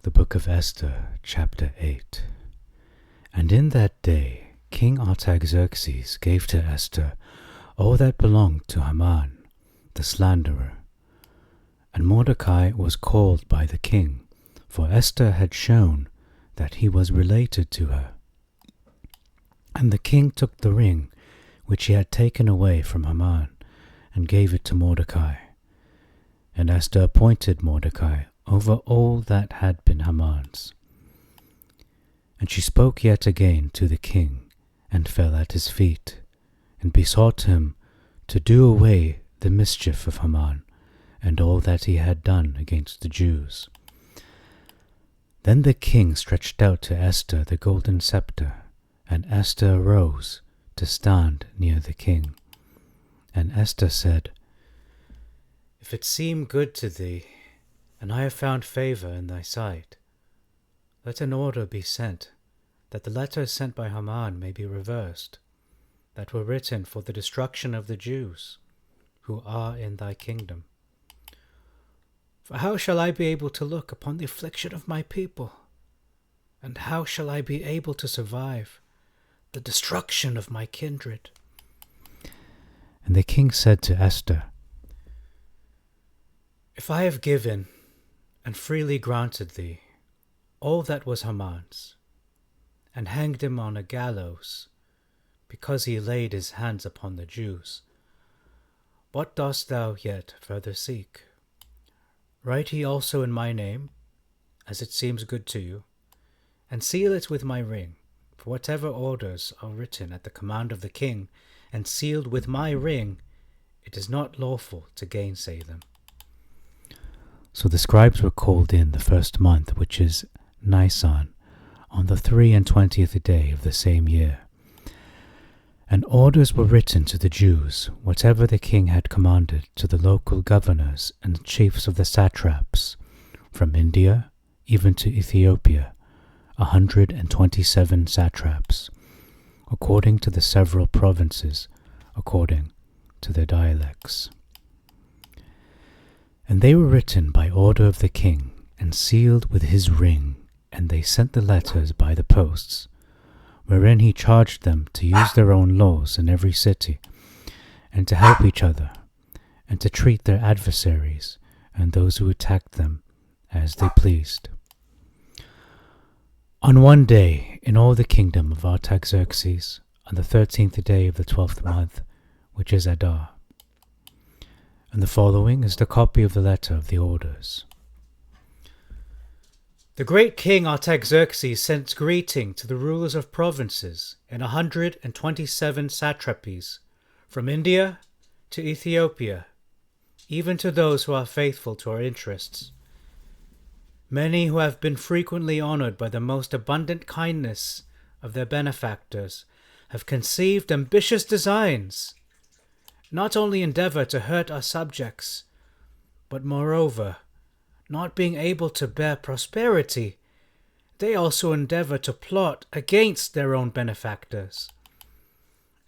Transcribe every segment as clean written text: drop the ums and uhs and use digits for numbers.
The Book of Esther, chapter 8. And in that day King Artaxerxes gave to Esther all that belonged to Haman, the slanderer. And Mordecai was called by the king, for Esther had shown that he was related to her. And the king took the ring which he had taken away from Haman, and gave it to Mordecai. And Esther appointed Mordecai over all that had been Haman's. And she spoke yet again to the king, and fell at his feet, and besought him to do away the mischief of Haman, and all that he had done against the Jews. Then the king stretched out to Esther the golden scepter, and Esther arose to stand near the king. And Esther said, If it seem good to thee, and I have found favour in thy sight, let an order be sent, that the letters sent by Haman may be reversed, that were written for the destruction of the Jews, who are in thy kingdom. For how shall I be able to look upon the affliction of my people? And how shall I be able to survive the destruction of my kindred? And the king said to Esther, If I have given and freely granted thee all that was Haman's, and hanged him on a gallows, because he laid his hands upon the Jews, what dost thou yet further seek? Write ye also in my name, as it seems good to you, and seal it with my ring, for whatever orders are written at the command of the king, and sealed with my ring, it is not lawful to gainsay them. So the scribes were called in the first month, which is Nisan, on the 23rd day of the same year. And orders were written to the Jews, whatever the king had commanded, to the local governors and chiefs of the satraps, from India even to Ethiopia, 127 satraps, according to the several provinces, according to their dialects. And they were written by order of the king, and sealed with his ring, and they sent the letters by the posts, wherein he charged them to use their own laws in every city, and to help each other, and to treat their adversaries and those who attacked them as they pleased. On one day in all the kingdom of Artaxerxes, on the 13th day of the 12th month, which is Adar. And the following is the copy of the letter of the orders. The great king Artaxerxes sends greeting to the rulers of provinces in 127 satrapies, from India to Ethiopia, even to those who are faithful to our interests. Many who have been frequently honored by the most abundant kindness of their benefactors have conceived ambitious designs, not only endeavor to hurt our subjects, but moreover, not being able to bear prosperity, they also endeavor to plot against their own benefactors.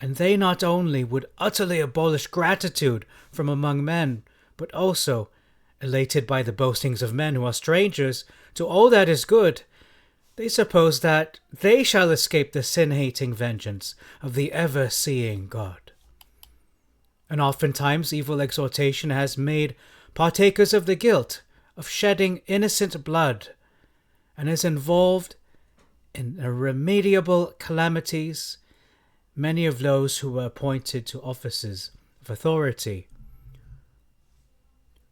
And they not only would utterly abolish gratitude from among men, but also, elated by the boastings of men who are strangers to all that is good, they suppose that they shall escape the sin-hating vengeance of the ever-seeing God. And oftentimes evil exhortation has made partakers of the guilt of shedding innocent blood, and is involved in irremediable calamities many of those who were appointed to offices of authority,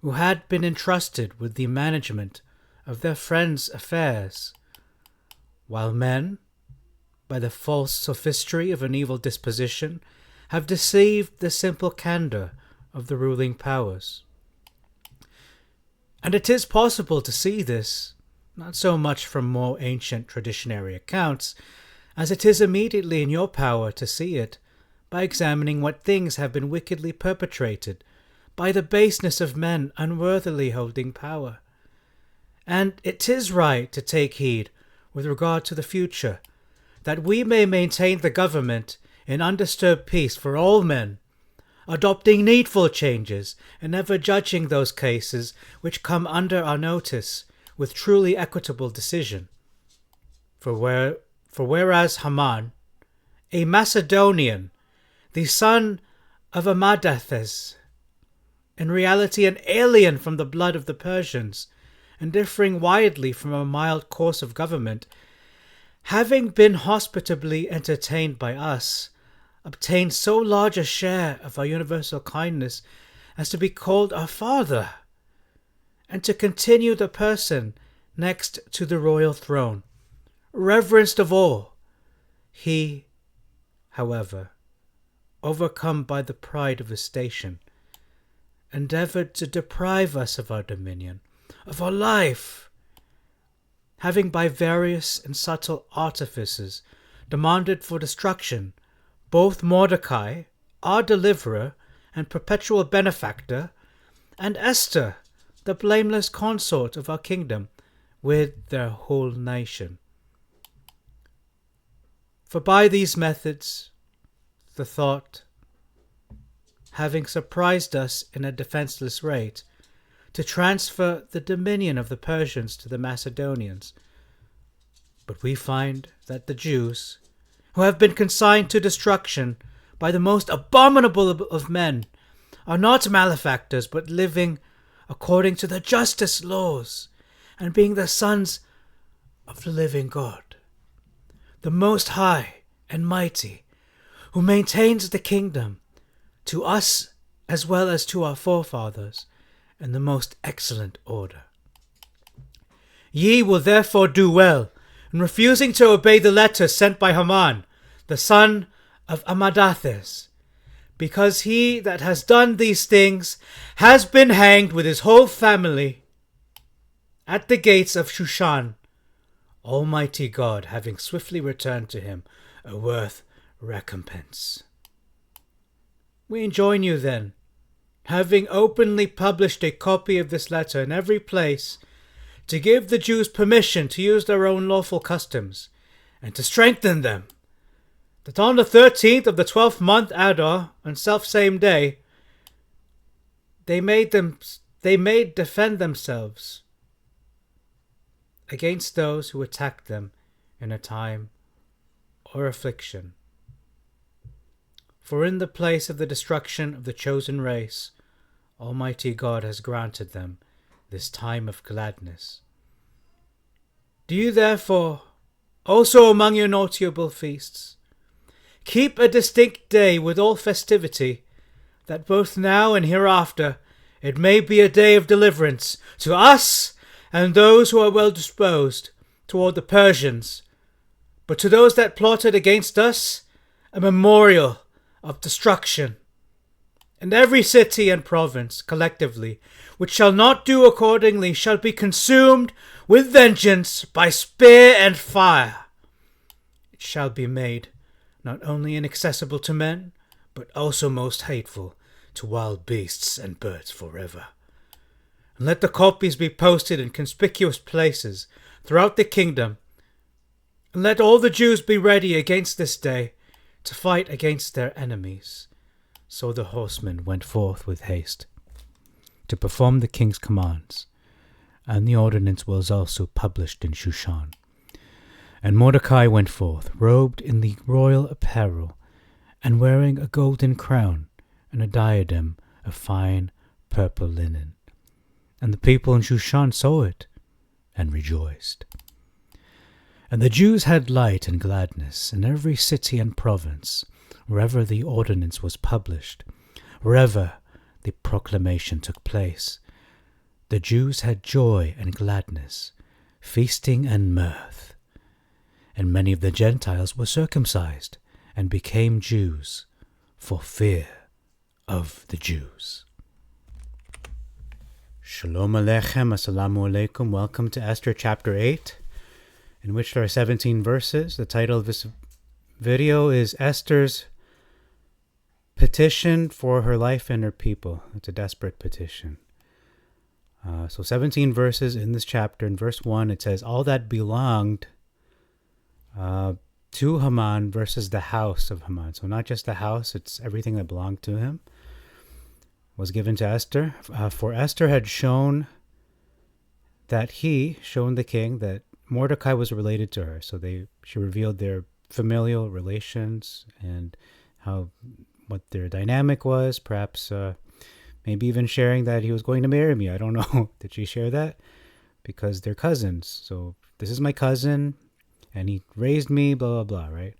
who had been entrusted with the management of their friends' affairs, while men, by the false sophistry of an evil disposition, have deceived the simple candor of the ruling powers. And it is possible to see this, not so much from more ancient traditionary accounts, as it is immediately in your power to see it by examining what things have been wickedly perpetrated by the baseness of men unworthily holding power. And it is right to take heed with regard to the future, that we may maintain the government in undisturbed peace for all men, adopting needful changes and never judging those cases which come under our notice with truly equitable decision. For whereas Haman, a Macedonian, the son of Artaxerxes, in reality an alien from the blood of the Persians, and differing widely from a mild course of government, having been hospitably entertained by us, obtained so large a share of our universal kindness as to be called our father, and to continue the person next to the royal throne, reverenced of all. He, however, overcome by the pride of his station, endeavoured to deprive us of our dominion, of our life, having by various and subtle artifices demanded for destruction both Mordecai, our deliverer and perpetual benefactor, and Esther, the blameless consort of our kingdom, with their whole nation. For by these methods, the thought, having surprised us in a defenceless raid, to transfer the dominion of the Persians to the Macedonians. But we find that the Jews, who have been consigned to destruction by the most abominable of men, are not malefactors, but living according to the justest laws, and being the sons of the living God, the Most High and Mighty, who maintains the kingdom to us as well as to our forefathers in the most excellent order. Ye will therefore do well in refusing to obey the letter sent by Haman, the son of Artaxerxes, because he that has done these things has been hanged with his whole family at the gates of Shushan, Almighty God having swiftly returned to him a worth recompense. We enjoin you then, having openly published a copy of this letter in every place, to give the Jews permission to use their own lawful customs, and to strengthen them, that on the 13th of the 12th month Adar, on self-same day, they may defend themselves against those who attack them in a time or affliction. For in the place of the destruction of the chosen race, Almighty God has granted them this time of gladness. Do you therefore, also among your notable feasts, keep a distinct day with all festivity, that both now and hereafter it may be a day of deliverance to us and those who are well disposed toward the Persians, but to those that plotted against us a memorial of destruction. And every city and province collectively, which shall not do accordingly, shall be consumed with vengeance by spear and fire. It shall be made not only inaccessible to men, but also most hateful to wild beasts and birds forever. And let the copies be posted in conspicuous places throughout the kingdom, and let all the Jews be ready against this day to fight against their enemies. So the horsemen went forth with haste to perform the king's commands, and the ordinance was also published in Shushan. And Mordecai went forth, robed in the royal apparel, and wearing a golden crown and a diadem of fine purple linen. And the people in Shushan saw it, and rejoiced. And the Jews had light and gladness in every city and province, wherever the ordinance was published, wherever the proclamation took place. The Jews had joy and gladness, feasting and mirth. And many of the Gentiles were circumcised, and became Jews, for fear of the Jews. Shalom Aleichem, Assalamu Alaikum. Welcome to Esther chapter 8, in which there are 17 verses. The title of this video is Esther's Petition for Her Life and Her People. It's a desperate petition. So 17 verses in this chapter. In verse 1, it says, all that belonged to Haman versus the house of Haman. So not just the house, it's everything that belonged to him was given to Esther. For Esther had shown that he, showing the king that Mordecai was related to her. So she revealed their familial relations and what their dynamic was. Perhaps maybe even sharing that he was going to marry me. I don't know. Did she share that? Because they're cousins. So this is my cousin, and he raised me, blah, blah, blah, right?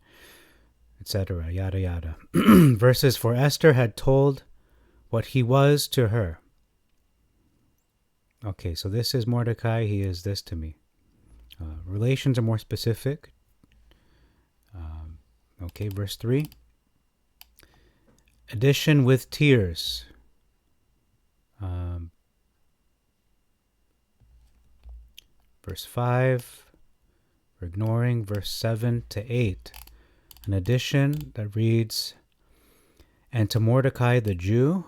Etc. Yada, yada. Verses, for Esther had told what he was to her. Okay, so this is Mordecai. He is this to me. Relations are more specific. Okay, verse 3. Addition with tears. Verse 5. We're ignoring verse 7 to 8. An addition that reads, and to Mordecai the Jew.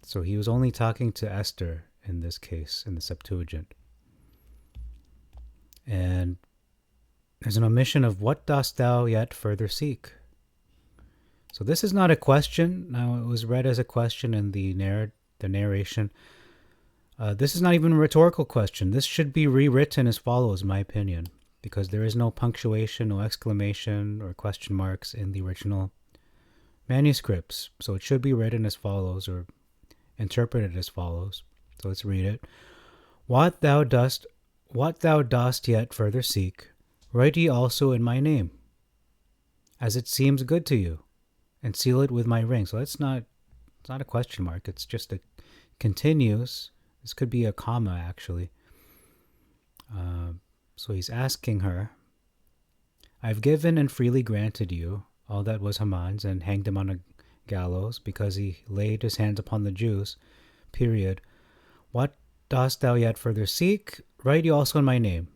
So he was only talking to Esther in this case, in the Septuagint. And there's an omission of what dost thou yet further seek? So this is not a question. Now, it was read as a question in the narration. This is not even a rhetorical question. This should be rewritten as follows, in my opinion, because there is no punctuation, no exclamation or question marks in the original manuscripts. So it should be written as follows, or interpreted as follows. So let's read it. What thou dost yet further seek, write ye also in my name, as it seems good to you, and seal it with my ring. So it's not a question mark. It's just a continues. This could be a comma, actually. So he's asking her, I've given and freely granted you all that was Haman's, and hanged him on a gallows, because he laid his hands upon the Jews, period. What dost thou yet further seek? Write you also in my name,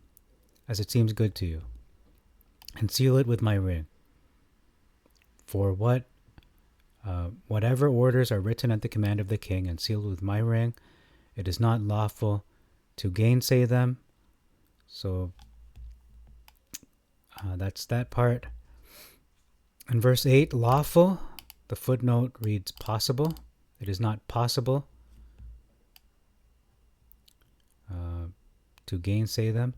as it seems good to you, and seal it with my ring. For whatever orders are written at the command of the king, and sealed with my ring, it is not lawful to gainsay them. So that's that part. In verse 8, lawful, the footnote reads possible. It is not possible to gainsay them.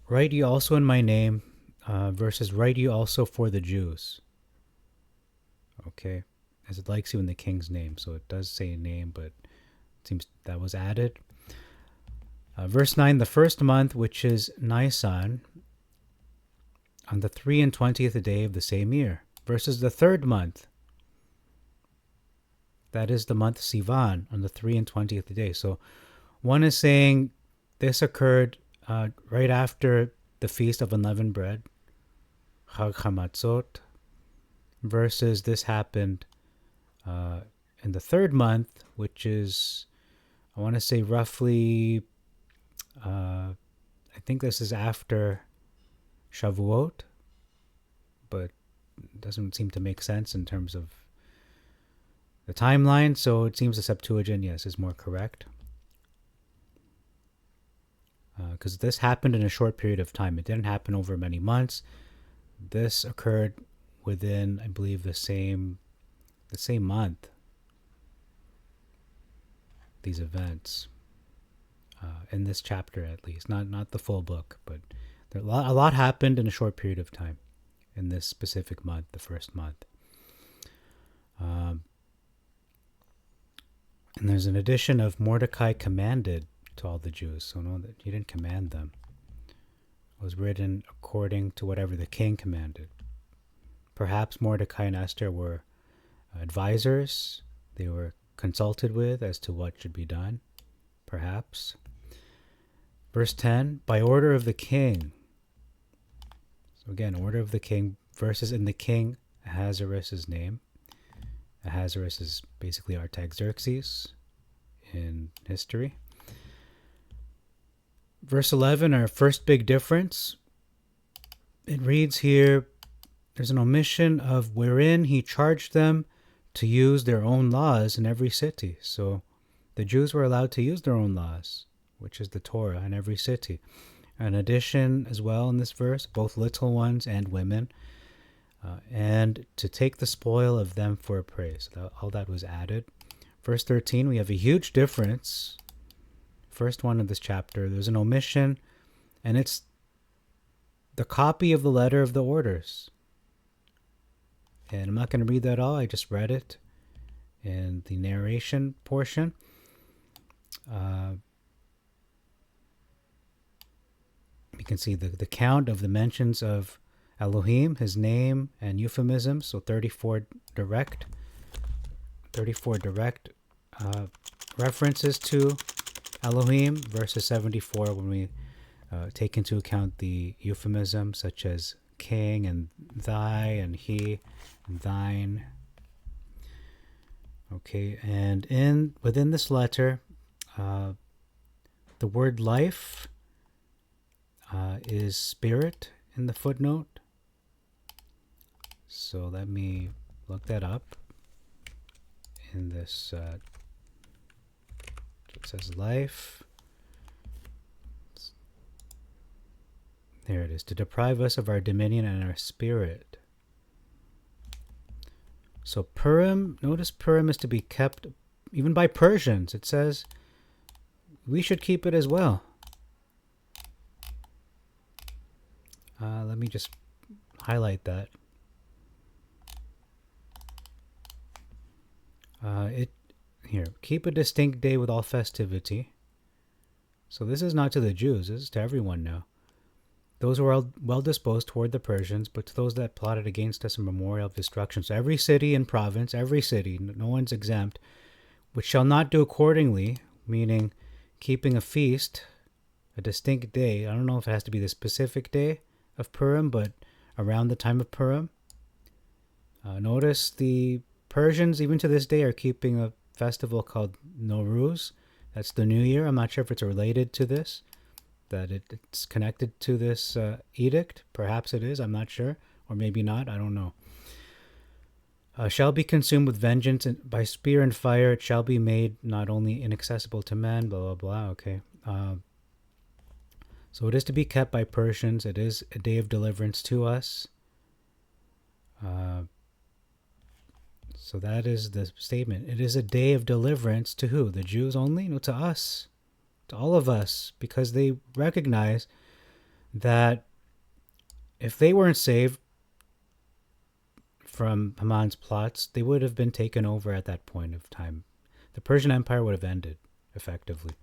Write you also in my name, versus write you also for the Jews. Okay, as it likes you in the king's name. So it does say name, but it seems that was added. Verse 9, the first month, which is Nisan, on the 23rd day of the same year, versus the third month, that is the month Sivan, on the 23rd day. So one is saying this occurred right after the Feast of Unleavened Bread, Chag Hamatzot, versus this happened in the third month, which is, I want to say roughly, I think this is after Shavuot, but it doesn't seem to make sense in terms of the timeline, so it seems the Septuagint, yes, is more correct. Because this happened in a short period of time. It didn't happen over many months. This occurred within, I believe, the same month. These events, in this chapter at least, not the full book, but a lot happened in a short period of time in this specific month, the first month. And there's an addition of Mordecai commanded to all the Jews. So no, that he didn't command them. It was written according to whatever the king commanded. Perhaps Mordecai and Esther were advisors. They were consulted with as to what should be done. Perhaps. Verse 10, by order of the king. So again, order of the king versus in the king Ahasuerus' name. Ahasuerus is basically Artaxerxes in history. Verse 11, our first big difference. It reads here, there's an omission of wherein he charged them to use their own laws in every city. So the Jews were allowed to use their own laws, which is the Torah, in every city. An addition as well in this verse, both little ones and women, and to take the spoil of them for a prey. So all that was added. Verse 13, we have a huge difference. First one of this chapter, there's an omission, and it's the copy of the letter of the orders. And I'm not going to read that all. I just read it in the narration portion. You can see the count of the mentions of Elohim, his name, and euphemisms. So 34 direct references to Elohim versus 74 when we take into account the euphemisms such as king and thy and he and thine. Okay, and within this letter, the word life is spirit in the footnote. So let me look that up. In this, it says life. There it is. To deprive us of our dominion and our spirit. So Purim, notice Purim is to be kept even by Persians. It says we should keep it as well. Let me just highlight that. Here, keep a distinct day with all festivity. So this is not to the Jews, this is to everyone now. Those who are well disposed toward the Persians, but to those that plotted against us a memorial of destruction. So every city and province, every city, no one's exempt, which shall not do accordingly, meaning keeping a feast, a distinct day. I don't know if it has to be the specific day of Purim, but around the time of Purim. Notice the Persians, even to this day, are keeping a festival called Nowruz. That's the New Year. I'm not sure if it's related to this, that it's connected to this edict. Perhaps it is. I'm not sure. Or maybe not. I don't know. Shall be consumed with vengeance, and by spear and fire it shall be made not only inaccessible to men, blah, blah, blah. Okay. So it is to be kept by Persians. It is a day of deliverance to us. So that is the statement. It is a day of deliverance to who? The Jews only? No, to us. To all of us. Because they recognize that if they weren't saved from Haman's plots, they would have been taken over at that point of time. The Persian Empire would have ended, effectively.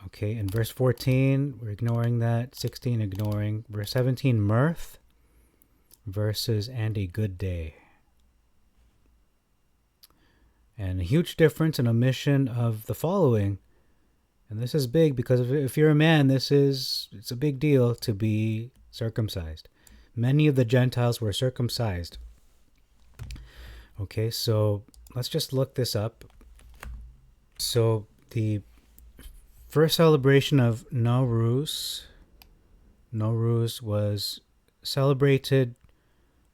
Okay, in verse 14, we're ignoring that. 16, ignoring. Verse 17, mirth versus and a good day. And a huge difference, an omission of the following. And this is big because if you're a man, it's a big deal to be circumcised. Many of the Gentiles were circumcised. Okay, so let's just look this up. So the first celebration of Nowruz was celebrated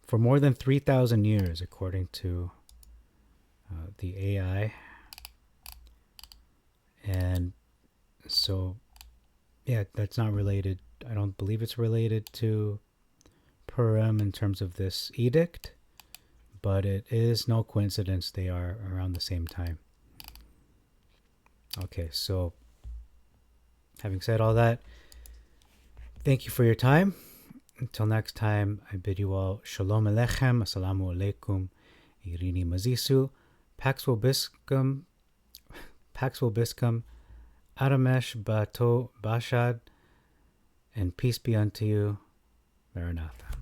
for more than 3,000 years, according to the AI. And so, yeah, that's not related. I don't believe it's related to Purim in terms of this edict, but it is no coincidence they are around the same time. Okay, so having said all that, thank you for your time. Until next time, I bid you all Shalom Aleichem, Assalamu Alaikum, Irini Mazisu, Pax Vobiscum, Aramesh Bato Bashad, and peace be unto you. Maranatha.